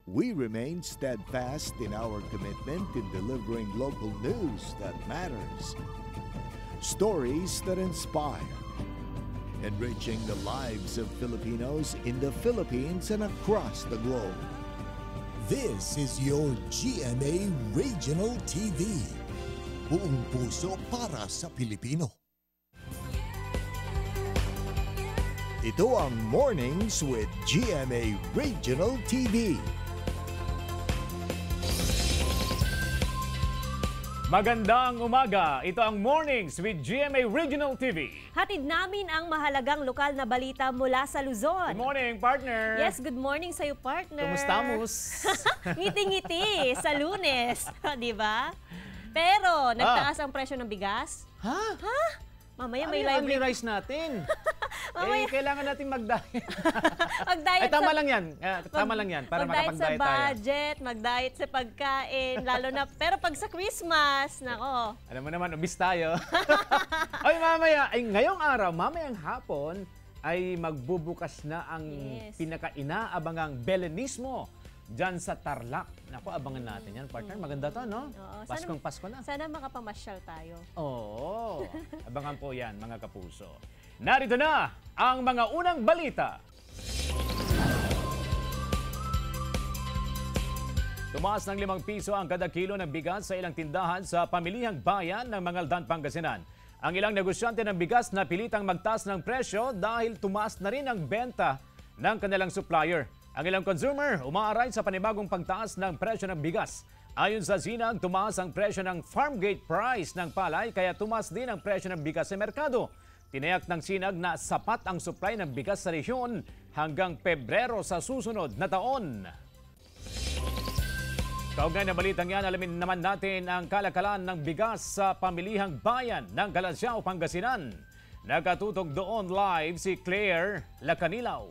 we remain steadfast in our commitment in delivering local news that matters, stories that inspire, enriching the lives of Filipinos in the Philippines and across the globe. This is your GMA Regional TV. Buong puso para sa Pilipino. Ito ang Mornings with GMA Regional TV. Magandang umaga! Ito ang Mornings with GMA Regional TV. Hatid namin ang mahalagang lokal na balita mula sa Luzon. Good morning, partner! Yes, good morning sa'yo, partner. Kumusta, Ngiti-ngiti sa Lunes, di ba? Pero, nagtaas ang presyo ng bigas. Ha? Mamaya Ano may yung only live. rice natin? Mamaya. Kailangan natin mag-diet. Mag-diet tama sa... lang yan. Tama lang yan para mag-diet sa makapag-diet tayo. budget, mag-diet sa pagkain, lalo na... Pero pag sa Christmas, nako. Alam mo naman, ubis tayo. Ngayong araw, mamayang hapon, ay magbubukas na ang pinaka-inaabangang Belenismo dyan sa Tarlac. Naku, abangan natin yan, partner. Maganda to, no? Oo, Paskong Pasko na. Sana makapamasyal tayo. Oo. Abangan po yan, mga kapuso. Narito na ang mga unang balita. Tumaas ng 5 piso ang kada kilo ng bigas sa ilang tindahan sa pamilihang bayan ng Mangaldan, Pangasinan. Ang ilang negosyante ng bigas na pilitang magtaas ng presyo dahil tumaas na rin ang benta ng kanilang supplier. Ang ilang consumer umaaray sa panibagong pagtaas ng presyo ng bigas. Ayon sa Sinag, tumaas ang presyo ng farm gate price ng palay kaya tumaas din ang presyo ng bigas sa merkado. Tinayak ng Sinag na sapat ang supply ng bigas sa rehiyon hanggang Pebrero sa susunod na taon. Kaugnay na balitang yan, alamin naman natin ang kalakalan ng bigas sa pamilihang bayan ng Calasiao, Pangasinan. Nakatutok doon live si Claire Lacanilaw.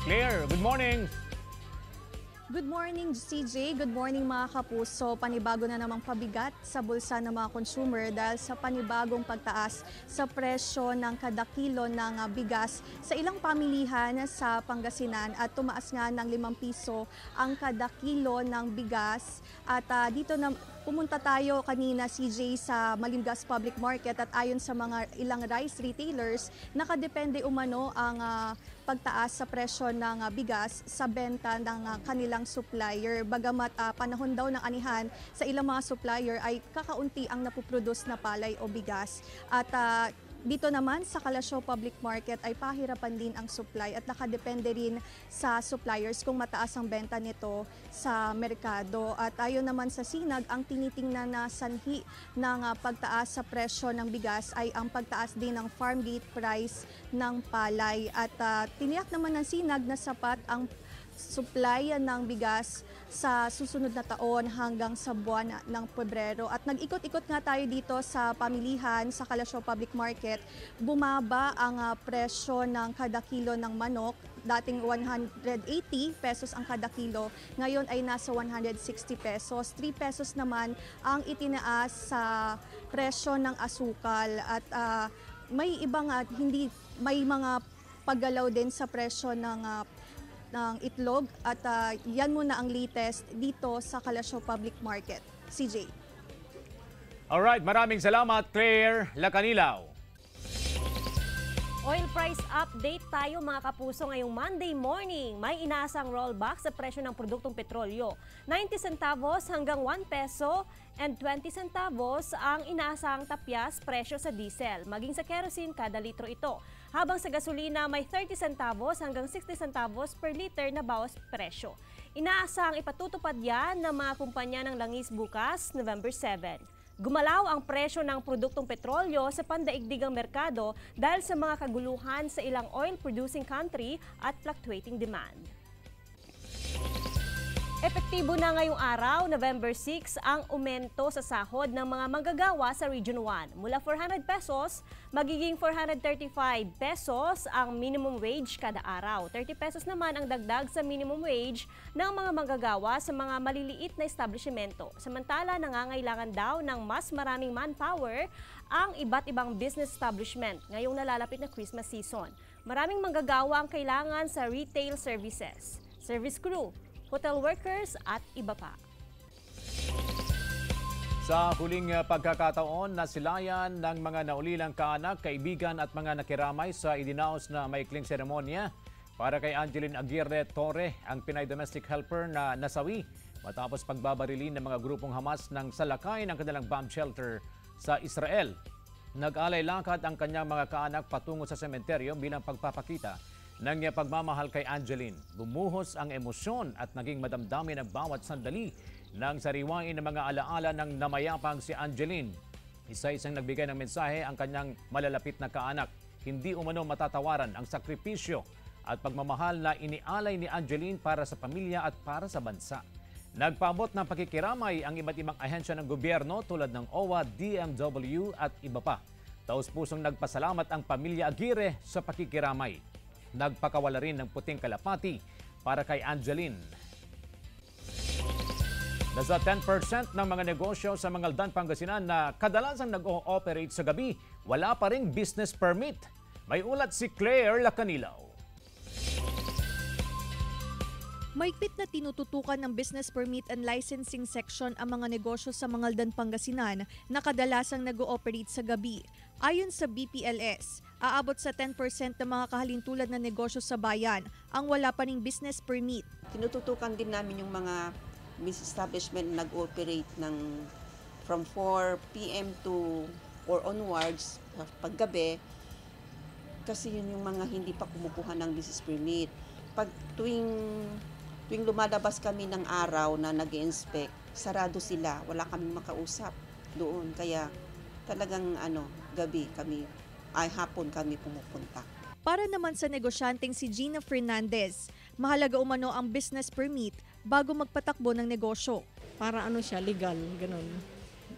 Claire, good morning. Good morning, CJ. Good morning, mga kapuso. Panibago na namang pabigat sa bulsa ng mga consumer dahil sa panibagong pagtaas sa presyo ng kada kilo ng bigas sa ilang pamilihan sa Pangasinan at tumaas nga ng 5 piso ang kada kilo ng bigas. At dito na pumunta tayo kanina, CJ, sa Malimgas Public Market at ayon sa mga ilang rice retailers, nakadepende umano ang pagtaas sa presyo ng bigas sa benta ng kanilang supplier. Bagamat panahon daw ng anihan sa ilang mga supplier ay kakaunti ang napuproduce na palay o bigas. At dito naman sa Calasiao Public Market ay pahirapan din ang supply at nakadepende rin sa suppliers kung mataas ang benta nito sa merkado. At ayon naman sa Sinag, ang tinitingnan na sanhi ng pagtaas sa presyo ng bigas ay ang pagtaas din ng farm gate price ng palay. At tiniyak naman ng Sinag na sapat ang supply ng bigas sa susunod na taon hanggang sa buwan ng Pebrero. At nag-ikot-ikot nga tayo dito sa pamilihan sa Calasiao Public Market. Bumaba ang presyo ng kada kilo ng manok. Dating 180 pesos ang kada kilo, ngayon ay nasa 160 pesos. 3 pesos naman ang itinaas sa presyo ng asukal. At may ibang may mga paggalaw din sa presyo ng itlog at yan muna ang latest dito sa Calasiao Public Market. CJ. Alright, maraming salamat, Claire Lacanilaw. Oil price update tayo, mga kapuso, ngayong Monday morning. May inaasang rollback sa presyo ng produktong petrolyo. 90 centavos hanggang 1 peso and 20 centavos ang inaasang tapyas presyo sa diesel. Maging sa kerosene, kada litro ito. Habang sa gasolina, may 30 centavos hanggang 60 centavos per liter na bawas presyo. Inaasang ipatutupad yan ng mga kumpanya ng langis bukas, November 7. Gumalaw ang presyo ng produktong petrolyo sa pandaigdigang merkado dahil sa mga kaguluhan sa ilang oil-producing country at fluctuating demand. Epektibo na ngayong araw, November 6, ang aumento sa sahod ng mga manggagawa sa Region 1. Mula 400 pesos, magiging 435 pesos ang minimum wage kada araw. 30 pesos naman ang dagdag sa minimum wage ng mga manggagawa sa mga maliliit na establishmento. Samantala, nangangailangan daw ng mas maraming manpower ang iba't ibang business establishment ngayong nalalapit na Christmas season. Maraming manggagawa ang kailangan sa retail services, service crew, hotel workers at iba pa. Sa huling pagkakataon, nasilayan ng mga naulilang kaanak, kaibigan at mga nakiramay sa idinaos na maikling seremonya para kay Angeline Aguirre Torre, ang Pinay domestic helper na nasawi matapos pagbabarilin ng mga grupong Hamas ng salakay ng kanilang bomb shelter sa Israel. Nag-alay lakad ang kanyang mga kaanak patungo sa sementeryo bilang pagpapakita ng pagmamahal kay Angeline. Bumuhos ang emosyon at naging madamdamin ang bawat sandali nang sariwain ng mga alaala ng namayapang si Angeline. Isa-isang nagbigay ng mensahe ang kanyang malalapit na kaanak. Hindi umano matatawaran ang sakripisyo at pagmamahal na inialay ni Angeline para sa pamilya at para sa bansa. Nagpaabot ng pakikiramay ang iba't ibang ahensya ng gobyerno tulad ng OWA, DMW at iba pa. Taos-pusong nagpasalamat ang pamilya Aguirre sa pakikiramay. Nagpakawala rin ng puting kalapati para kay Angeline. Nasa 10% ng mga negosyo sa Mangaldan, Pangasinan na kadalasang nag-ooperate sa gabi, wala pa ring business permit. May ulat si Claire Lacanilaw. Maigpit na tinututukan ng Business Permit and Licensing Section ang mga negosyo sa Mangaldan, Pangasinan na kadalasang nag-ooperate sa gabi. Ayon sa BPLS, aabot sa 10% ng mga kahalintulad na negosyo sa bayan ang wala pa ring business permit. Tinututukan din namin yung mga business establishment na nag-ooperate ng from 4 p.m. to or onwards paggabi kasi yun yung mga hindi pa kumukuha ng business permit. Pag tuwing lumalabas kami ng araw na nag-inspect, sarado sila, wala kaming makausap doon. Kaya talagang gabi kami, hapon kami pumupunta. Para naman sa negosyanteng si Gina Fernandez, mahalaga umano ang business permit bago magpatakbo ng negosyo. Para siya, legal, ganun.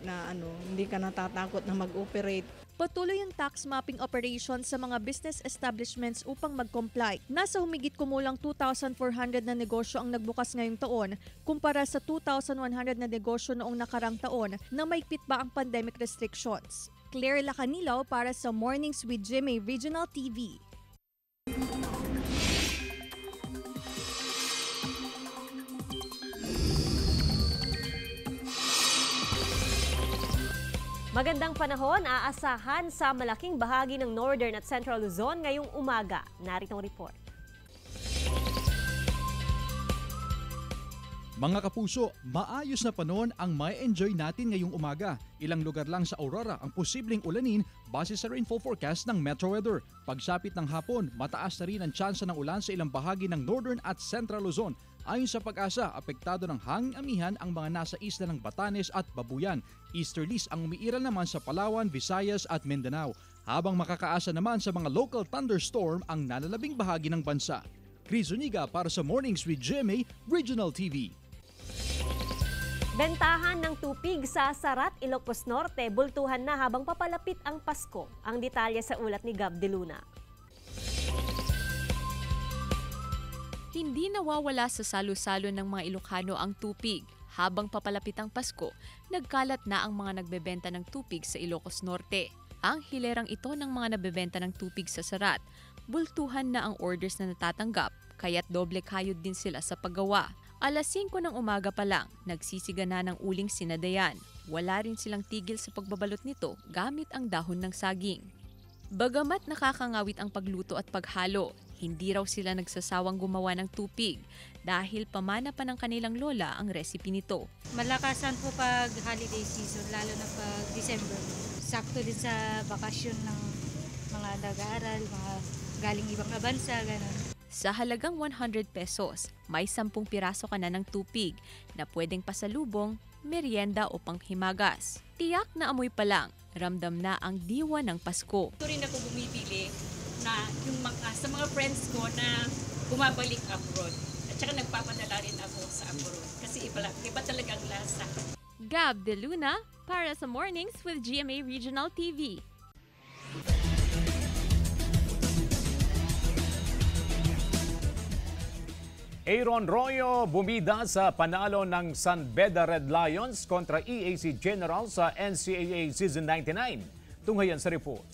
Na hindi ka natatakot na mag-operate. Patuloy ang tax mapping operation sa mga business establishments upang mag-comply. Nasa humigit kumulang 2,400 na negosyo ang nagbukas ngayong taon kumpara sa 2,100 na negosyo noong nakarang taon na maigpit pa ang pandemic restrictions. Claire Lacanilaw para sa Mornings with GMA Regional TV. Magandang panahon, aasahan sa malaking bahagi ng Northern at Central Luzon ngayong umaga. Narito ang report. Mga kapuso, maayos na panahon ang may enjoy natin ngayong umaga. Ilang lugar lang sa Aurora ang posibleng ulanin base sa rainfall forecast ng Metro Weather. Pagsapit ng hapon, mataas na rin ang tsansa ng ulan sa ilang bahagi ng Northern at Central Luzon. Ayon sa Pag-asa, apektado ng hanging amihan ang mga nasa isla ng Batanes at Babuyan. Easterlies ang umiiral naman sa Palawan, Visayas at Mindanao. Habang makakaasa naman sa mga local thunderstorm ang nalalabing bahagi ng bansa. Chris Zuniga para sa Mornings with GMA Regional TV. Bentahan ng tupig sa Sarat, Ilocos Norte, bultuhan na habang papalapit ang Pasko. Ang detalye sa ulat ni Gab de Luna. Hindi nawawala sa salo-salo ng mga Ilocano ang tupig. Habang papalapit ang Pasko, nagkalat na ang mga nagbebenta ng tupig sa Ilocos Norte. Ang hilerang ito ng mga nabebenta ng tupig sa Sarat, bultuhan na ang orders na natatanggap, kaya't doble kayod din sila sa paggawa. Alas 5 ng umaga pa lang, nagsisiga na ng uling sinadayan. Wala rin silang tigil sa pagbabalot nito gamit ang dahon ng saging. Bagamat nakakangawit ang pagluto at paghalo, hindi raw sila nagsasawang gumawa ng tupig dahil pamana pa ng kanilang lola ang recipe nito. Malakasan po pag holiday season, lalo na pag December. Sakto din sa bakasyon ng mga nag-aaral, mga galing ibang bansa, gano'n. Sa halagang 100 pesos, may 10 piraso ka na ng tupig na pwedeng pasalubong, merienda o panghimagas. Tiyak na amoy pa lang, ramdam na ang diwa ng Pasko. Ito rin ako bumibili na yung sa mga friends ko na bumabalik abroad. At saka nagpapadala rin ako sa abroad kasi iba talaga ang lasa. Gab de Luna para sa Mornings with GMA Regional TV. Aaron Royo bumida sa panalo ng San Beda Red Lions kontra EAC General sa NCAA Season 99. Tunghayan sa report.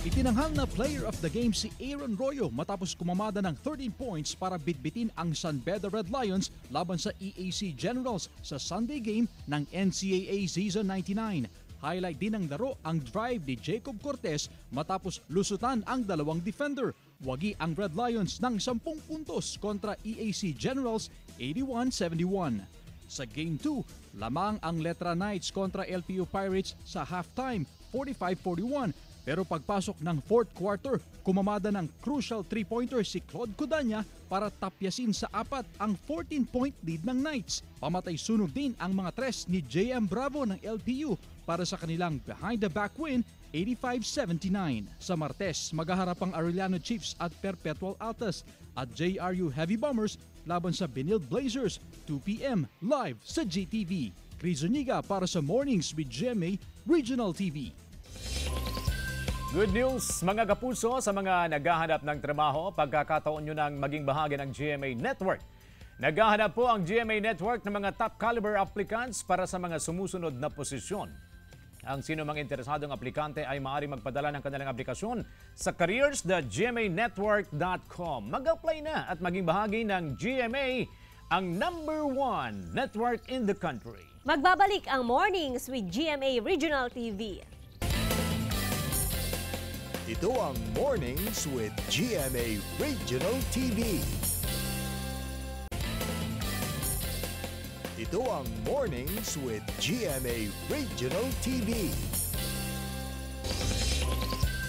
Itinanghal na player of the game si Aaron Royo matapos kumamada ng 13 points para bitbitin ang San Beda Red Lions laban sa EAC Generals sa Sunday game ng NCAA Season 99. Highlight din ng laro ang drive ni Jacob Cortez matapos lusutan ang dalawang defender. Wagi ang Red Lions ng 10 puntos kontra EAC Generals 81-71. Sa Game 2, lamang ang Letra Knights kontra LPU Pirates sa halftime 45-41. Pero pagpasok ng fourth quarter, kumamada ng crucial 3-pointer si Claude Cudanya para tapyasin sa 4 ang 14-point lead ng Knights. Pamatay sunog din ang mga tres ni JM Bravo ng LPU para sa kanilang behind-the-back win 85-79. Sa Martes, maghaharap ang Arellano Chiefs at Perpetual Altas at JRU Heavy Bombers laban sa Benil Blazers 2 p.m. live sa GTV. Chris Zuniga para sa Mornings with GMA Regional TV. Good news mga kapuso sa mga naghahanap ng trabaho, pagkakataon nyo ng maging bahagi ng GMA Network. Naghahanap po ang GMA Network ng mga top caliber applicants para sa mga sumusunod na posisyon. Ang sino mang interesadong aplikante ay maaaring magpadala ng kanilang aplikasyon sa careers.gmanetwork.com. Mag-apply na at maging bahagi ng GMA, ang #1 network in the country. Magbabalik ang Mornings with GMA Regional TV. Ito ang Mornings with GMA Regional TV. Ito ang Mornings with GMA Regional TV.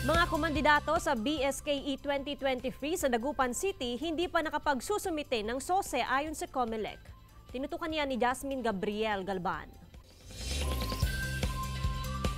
Mga kumandidato sa BSKE 2023 sa Dagupan City hindi pa nakapagsusumite ng SOSE ayon sa COMELEC. Tinutukan niya ni Jasmine Gabriel Galban.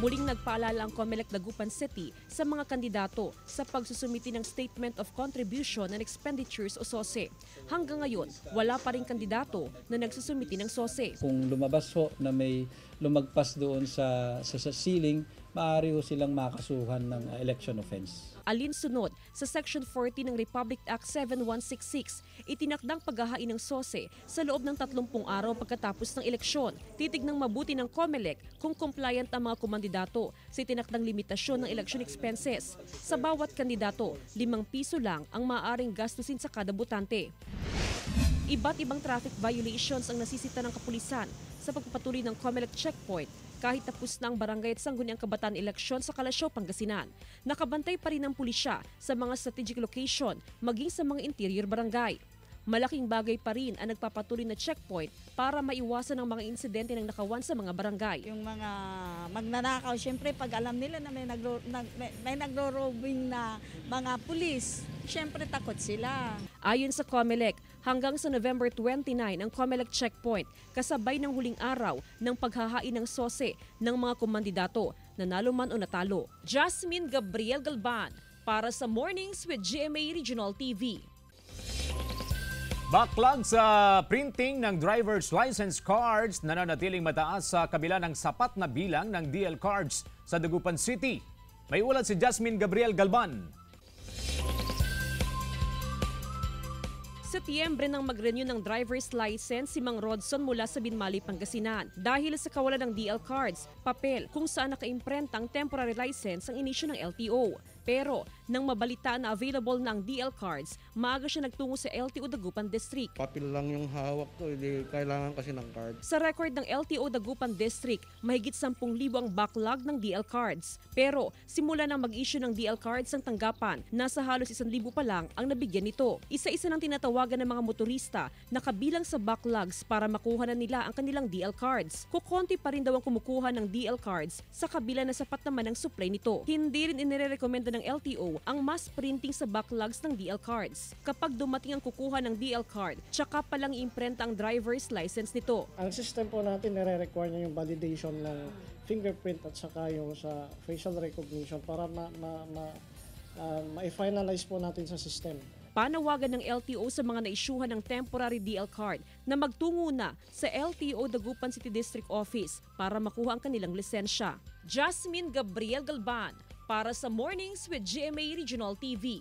Muling nagpaalala ang COMELEC Dagupan City sa mga kandidato sa pagsusumiti ng Statement of Contribution and Expenditures o SOSE. Hanggang ngayon, wala pa rin kandidato na nagsusumiti ng SOSE. Kung lumabas ho na may lumagpas doon sa ceiling, maaari ho silang makasuhan ng election offense. Alinsunod sa Section 40 ng Republic Act 7166, itinakdang paghahain ng SOSE sa loob ng 30 araw pagkatapos ng eleksyon. Titignang mabuti ng COMELEC kung compliant ang mga kumandidato sa itinakdang limitasyon ng election expenses. Sa bawat kandidato, 5 piso lang ang maaaring gastusin sa kada botante. Iba't ibang traffic violations ang nasisita ng kapulisan sa pagpapatuloy ng COMELEC checkpoint kahit tapos na ang barangay at sangguniang kabataan eleksyon sa Kalasyaw, Pangasinan. Nakabantay pa rin ang pulisya sa mga strategic location maging sa mga interior barangay. Malaking bagay pa rin ang nagpapatuloy na checkpoint para maiwasan ang mga insidente ng nakawan sa mga barangay. Yung mga magnanakaw, syempre pag alam nila na may nagro-robbing na mga pulis, syempre takot sila. Ayon sa COMELEC, hanggang sa November 29 ang COMELEC checkpoint kasabay ng huling araw ng paghahain ng SOSE ng mga kumandidato, nanalo man o natalo. Jasmine Gabriel Galban para sa Mornings with GMA Regional TV. Backlog sa printing ng driver's license cards nananatiling mataas sa kabila ng sapat na bilang ng DL cards sa Dagupan City. May ulat si Jasmine Gabriel Galban. Sa Setyembre nang mag-renew ng driver's license si Mang Rodson mula sa Binmali, Pangasinan dahil sa kawalan ng DL cards, papel kung saan nakaimprenta ang temporary license ang inisyu ng LTO. Pero nang mabalita na available na ang DL cards, maaga siya nagtungo sa LTO Dagupan District. Papel lang yung hawak ko, hindi kailangan kasi ng card. Sa record ng LTO Dagupan District, mahigit 10,000 ang backlog ng DL cards. Pero simula nang mag-issue ng DL cards ang tanggapan, nasa halos 1,000 pa lang ang nabigyan nito. Isa-isa nang tinatawagan ng mga motorista na kabilang sa backlogs para makuha na nila ang kanilang DL cards. Kukonti pa rin daw ang kumukuha ng DL cards sa kabila na sapat naman ang supply nito. Hindi rin inirekomenda ng LTO ang mass printing sa backlogs ng DL cards. Kapag dumating ang kukuha ng DL card, tsaka palang iimprenta ang driver's license nito. Ang system po natin nire-require niya yung validation ng fingerprint at saka yung sa facial recognition para ma-finalize po natin sa system. Panawagan ng LTO sa mga naisyuhan ng temporary DL card na magtungo na sa LTO Dagupan City District Office para makuha ang kanilang lisensya. Jasmine Gabriel Galban para sa Mornings with GMA Regional TV.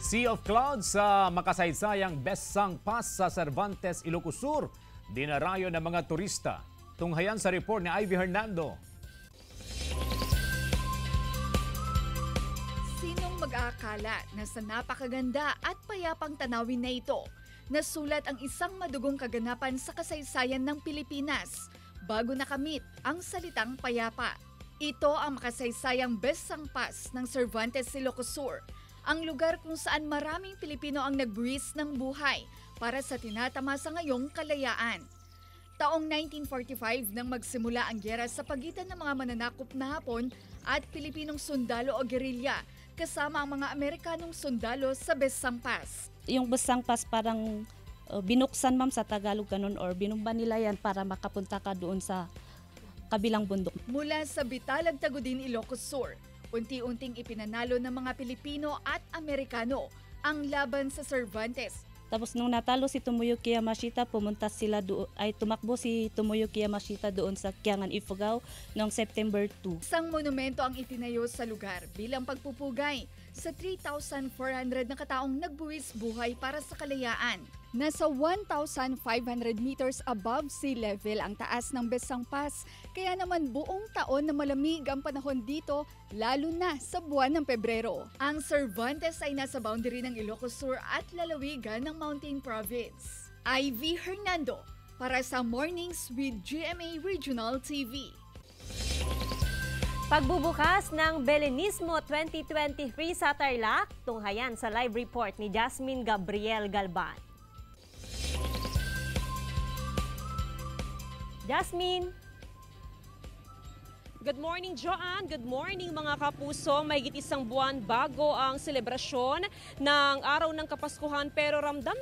Sea of Clouds sa makasaysayang Best Sang Pass sa Cervantes, Ilocos Sur, dinarayo ng mga turista. Tunghayan sa report ni Ivy Hernando. Sinong mag-aakala na sa napakaganda at payapang tanawin na ito, nasulat ang isang madugong kaganapan sa kasaysayan ng Pilipinas bago nakamit ang salitang payapa. Ito ang makasaysayang Besangpas ng Cervantes Ilocos Sur, ang lugar kung saan maraming Pilipino ang nagbuwis ng buhay para sa tinatamasa ngayong kalayaan. Taong 1945 nang magsimula ang gyera sa pagitan ng mga mananakop na Hapon at Pilipinong sundalo o gerilya kasama ang mga Amerikanong sundalo sa Besangpas. Yung Besangpas parang binuksan ma'am sa Tagalog ganun or binumba nila yan para makapunta ka doon sa kabilang bundok. Mula sa Bitalag, Tagudin, Ilocos Sur, unti-unting ipinanalo ng mga Pilipino at Amerikano ang laban sa Cervantes. Tapos nung natalo si Tomoyuki Yamashita, tumakbo si Tomoyuki Yamashita doon sa Kiangan, Ifugao noong September 2. Isang monumento ang itinayo sa lugar bilang pagpupugay sa 3,400 na kataong nagbuwis buhay para sa kalayaan. Nasa 1,500 meters above sea level ang taas ng Besangpas, kaya naman buong taon na malamig ang panahon dito, lalo na sa buwan ng Pebrero. Ang Cervantes ay nasa boundary ng Ilocos Sur at lalawigan ng Mountain Province. Ivy Hernando para sa Mornings with GMA Regional TV. Pagbubukas ng Belenismo 2023 sa Tarlac, tunghayan sa live report ni Jasmine Gabriel Galban. Jasmine. Good morning, Joanne. Good morning, mga kapuso. Mahigit isang buwan bago ang selebrasyon ng Araw ng Kapaskuhan, pero ramdam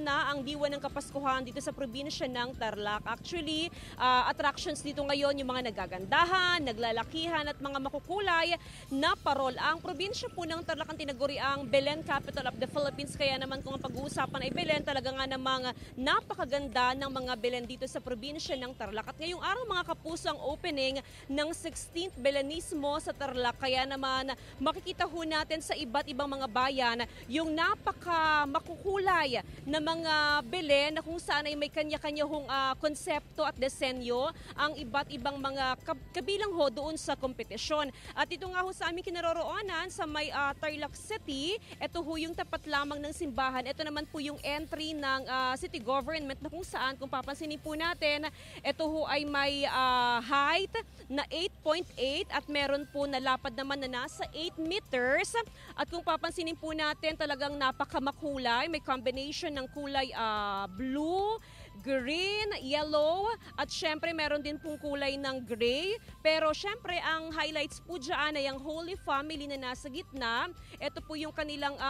na ang diwa ng Kapaskuhan dito sa probinsya ng Tarlac. Actually, attractions dito ngayon yung mga nagagandahan, naglalakihan at mga makukulay na parol. Ang probinsya po ng Tarlac ang tinaguriang Belen Capital of the Philippines. Kaya naman kung ang pag-uusapan ay Belen, talaga nga namang napakaganda ng mga Belen dito sa probinsya ng Tarlac. At ngayong araw, mga kapuso, ang opening ng 16th Belenismo sa Tarlac. Kaya naman makikita ho natin sa iba't ibang mga bayan yung napaka makukulay na mga Belen na kung saan ay may kanya-kanya hong konsepto at disenyo ang iba't ibang mga kabilang ho doon sa kompetisyon. At ito nga ho sa aming kinaroroonan sa may Tarlac City, ito ho yung tapat lamang ng simbahan. Ito naman po yung entry ng city government na kung saan, kung papansinin po natin, ito ho ay may height na 8.8 at meron po na lapad naman na nasa 8 meters. At kung papansinin po natin, talagang napakamakulay. May combination ng kulay blue, green, yellow, at syempre meron din pong kulay ng gray. Pero syempre ang highlights po dyan ay ang Holy Family na nasa gitna. Ito po yung kanilang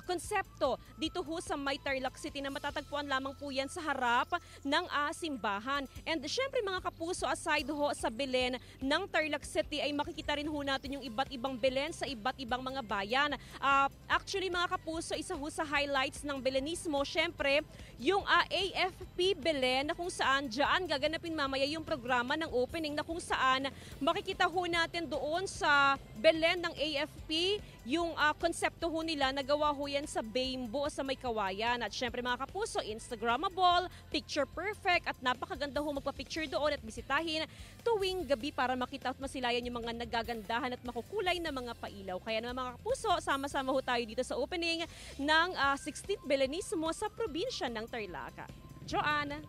konsepto dito ho sa may Tarlac City na matatagpuan lamang po yan sa harap ng simbahan. And syempre mga kapuso, aside ho sa Belen ng Tarlac City ay makikita rin ho natin yung iba't ibang Belen sa iba't ibang mga bayan. Actually mga kapuso, isa ho sa highlights ng Belenismo, syempre yung AFP Belen na kung saan dyan gaganapin mamaya yung programa ng opening na kung saan makikita ho natin doon sa Belen ng AFP yung konsepto ho nila, nagawa ho yan sa Bimbo sa may Kawayan. At syempre mga kapuso, Instagrammable, picture perfect at napakaganda ho magpa-picture doon at bisitahin tuwing gabi para makita at masilayan yung mga nagagandahan at makukulay na mga pailaw. Kaya naman mga kapuso, sama-sama ho tayo dito sa opening ng 16th Belenismo sa probinsya ng Tarlac. Joanne.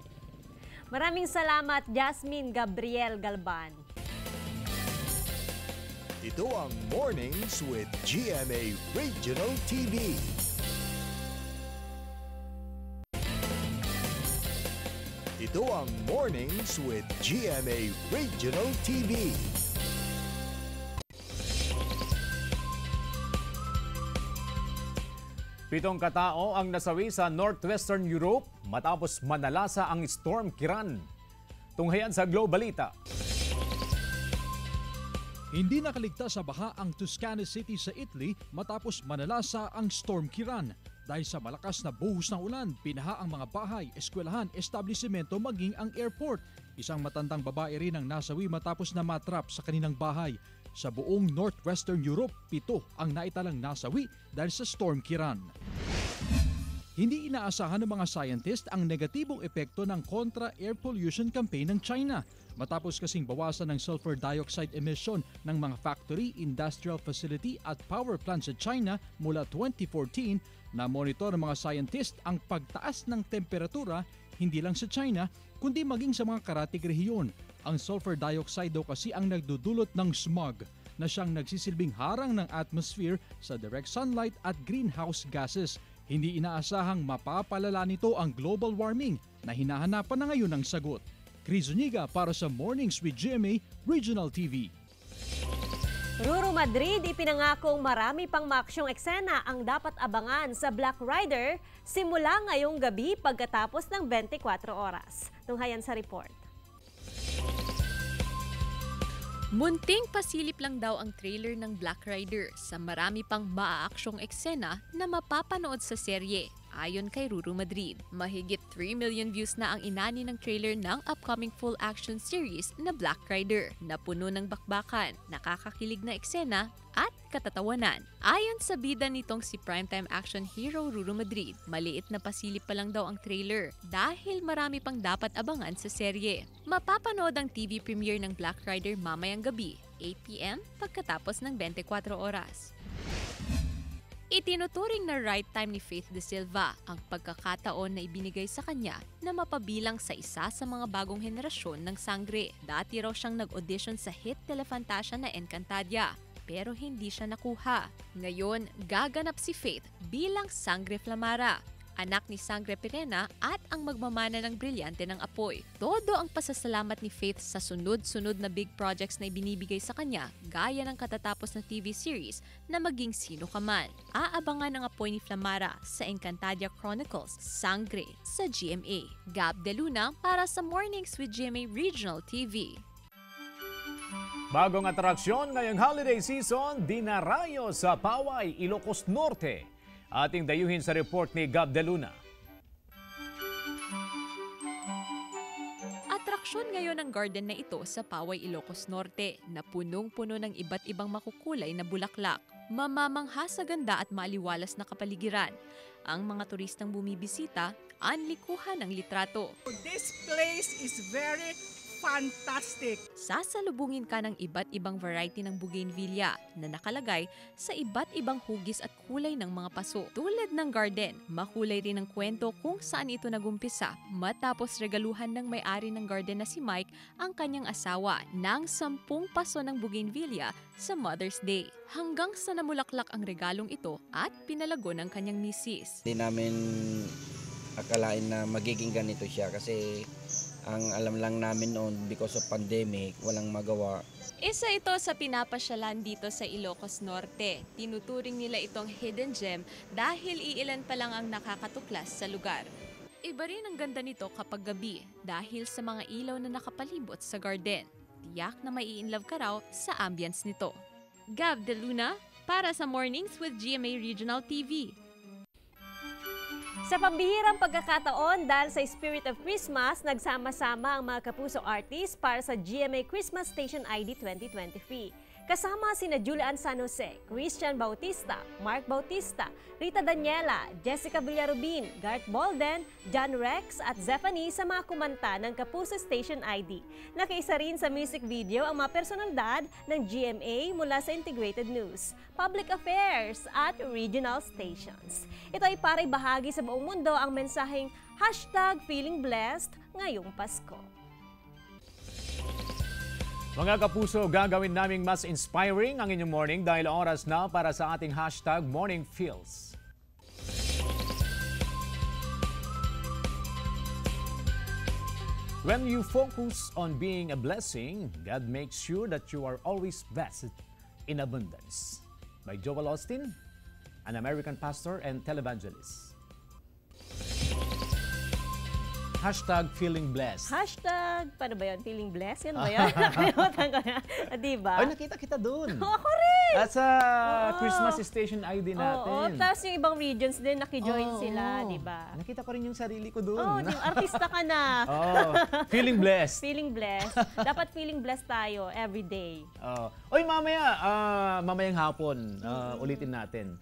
Maraming salamat, Jasmine Gabriel Galban. Ito ang Mornings with GMA Regional TV. Ito ang Mornings with GMA Regional TV. Pitong katao ang nasawi sa Northwestern Europe matapos manalasa ang Storm Kiran. Tunghayan sa Globalita. Hindi nakaligtas sa baha ang Tuscany City sa Italy matapos manalasa ang Storm Kiran. Dahil sa malakas na buhos ng ulan, pinaha ang mga bahay, eskwelahan, establisimento maging ang airport. Isang matandang babae rin ang nasawi matapos na matrap sa kaninang bahay. Sa buong Northwestern Europe, 7 ang naitalang nasawi dahil sa Storm Kiran. Hindi inaasahan ng mga scientist ang negatibong epekto ng contra-air pollution campaign ng China. Matapos kasing bawasan ng sulfur dioxide emission ng mga factory, industrial facility at power plants sa China mula 2014, na monitor ng mga scientist ang pagtaas ng temperatura hindi lang sa China kundi maging sa mga karatig rehiyon. Ang sulfur dioxide daw kasi ang nagdudulot ng smog na siyang nagsisilbing harang ng atmosphere sa direct sunlight at greenhouse gases. Hindi inaasahang mapapalala nito ang global warming na hinahanapan na ngayon ng sagot. Chris Zuniga para sa Mornings with GMA Regional TV. Ruru Madrid, ipinangakong marami pang maaksyong eksena ang dapat abangan sa Black Rider simula ngayong gabi pagkatapos ng 24 oras. Tunghayan sa report. Munting pasilip lang daw ang trailer ng Black Rider sa marami pang maaaksyong eksena na mapapanood sa serye. Ayon kay Ruru Madrid, mahigit 3 million views na ang inani ng trailer ng upcoming full-action series na Black Rider na puno ng bakbakan, nakakakilig na eksena at katatawanan. Ayon sa bida nitong si primetime action hero Ruru Madrid, maliit na pasilip pa lang daw ang trailer dahil marami pang dapat abangan sa serye. Mapapanood ang TV premiere ng Black Rider mamayang gabi, 8 p.m. pagkatapos ng 24 oras. Itinuturing na right time ni Faith De Silva ang pagkakataon na ibinigay sa kanya na mapabilang sa isa sa mga bagong henerasyon ng sangre. Dati raw siyang nag-audition sa hit telefantasya na Encantadia, pero hindi siya nakuha. Ngayon, gaganap si Faith bilang Sangre Flamara, anak ni Sangre Pirena at ang magmamana ng brilyante ng apoy. Todo ang pasasalamat ni Faith sa sunod-sunod na big projects na ibinibigay sa kanya, gaya ng katatapos na TV series na Maging Sino Ka Man. Aabangan ang apoy ni Flamara sa Encantadia Chronicles, Sangre sa GMA. Gab De Luna para sa Mornings with GMA Regional TV. Bagong atraksyon ngayong holiday season, dinarayo sa Paway, Ilocos Norte. Ating dayuhin sa report ni Gab De Luna. Atraksyon ngayon ang garden na ito sa Paway, Ilocos Norte na punong-puno ng iba't ibang makukulay na bulaklak. Mamamangha sa ganda at maliwalas na kapaligiran. Ang mga turistang bumibisita, anlikuhan ng litrato. This place is very fantastic! Sasalubungin ka ng iba't ibang variety ng bougainvillea na nakalagay sa iba't ibang hugis at kulay ng mga paso. Tulad ng garden, makulay rin ang kwento kung saan ito nagumpisa matapos regaluhan ng may-ari ng garden na si Mike ang kanyang asawa ng 10 paso ng bougainvillea sa Mother's Day. Hanggang sa namulaklak ang regalong ito at pinalago ng kanyang misis. Hindi namin akalain na magiging ganito siya kasi ang alam lang namin noon, because of pandemic, walang magawa. Isa ito sa pinapasyalan dito sa Ilocos Norte. Tinuturing nila itong hidden gem dahil iilan pa lang ang nakakatuklas sa lugar. Iba rin ang ganda nito kapag gabi dahil sa mga ilaw na nakapalibot sa garden. Tiyak na mai-inlove ka raw sa ambience nito. Gab De Luna para sa Mornings with GMA Regional TV. Sa pambihirang pagkakataon dahil sa Spirit of Christmas, nagsama-sama ang mga Kapuso artists para sa GMA Christmas Station ID 2023. Kasama sina Julian San Jose, Christian Bautista, Mark Bautista, Rita Daniela, Jessica Villarubin, Garth Bolden, John Rex at Zephanie sa mga kumanta ng Kapuso Station ID. Nakaisa rin sa music video ang mga personalidad ng GMA mula sa Integrated News, Public Affairs at Regional Stations. Ito ay para ibahagi sa buong mundo ang mensaheng #FeelingBlessed ngayong Pasko. Mga Kapuso, gagawin naming mas inspiring ang inyong morning dahil oras na para sa ating #MorningFeels. When you focus on being a blessing, God makes sure that you are always blessed in abundance. By Joel Austin, an American pastor and televangelist. #FeelingBlessed. Paano ba yun? Feeling blessed? Yan ba yan? Nakalimutan ko na. Diba? Ay, nakita kita dun. Ako rin! At sa Christmas Station ID natin. Oo, tapos yung ibang regions din, nakijoin sila, diba? Nakita ko rin yung sarili ko dun. Oo, artista ka na. Feeling blessed. Feeling blessed. Dapat feeling blessed tayo every day. Oy, mamayang hapon, ulitin natin.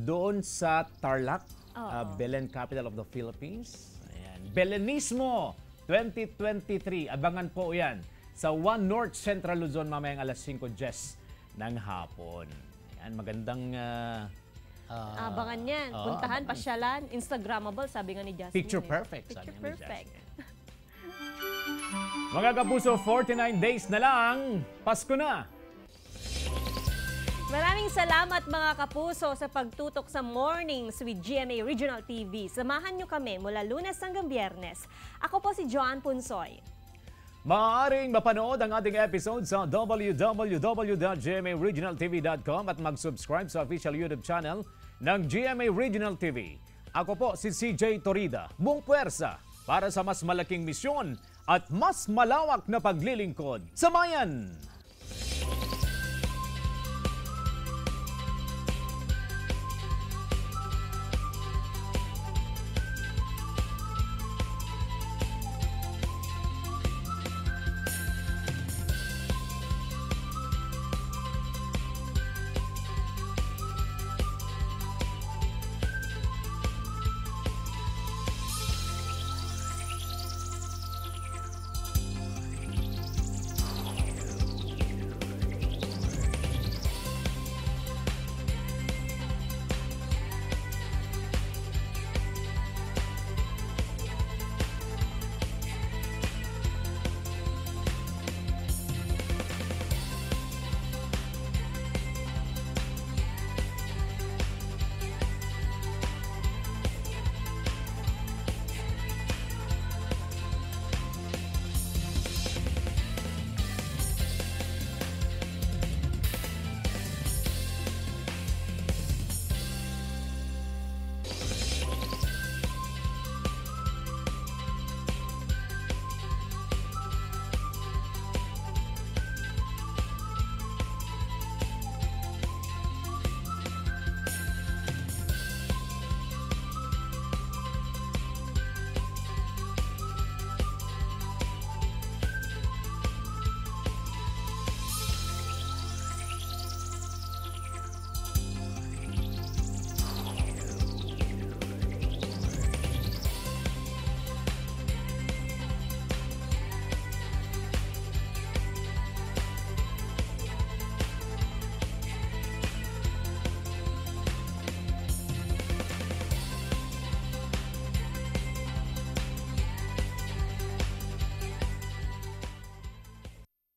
doon sa Tarlac, Oo. Belen, capital of the Philippines. Ayan. Belenismo 2023. Abangan po yan sa 1 North Central Luzon mamayang alas 5:10 ng hapon. Ayan, magandang Abangan yan. Puntahan, pasyalan, Instagrammable, sabi nga ni Jasmine. picture perfect. Picture sabi ni perfect. Jasmine. Mga kapuso, 49 days na lang, Pasko na. Maraming salamat mga kapuso sa pagtutok sa Mornings with GMA Regional TV. Samahan nyo kami mula Lunes hanggang Biyernes. Ako po si Joan Punsoy. Maaaring mapanood ang ating episode sa www.gmaregionaltv.com at mag-subscribe sa official YouTube channel ng GMA Regional TV. Ako po si CJ Torida, buong puwersa para sa mas malaking misyon at mas malawak na paglilingkod sa bayan.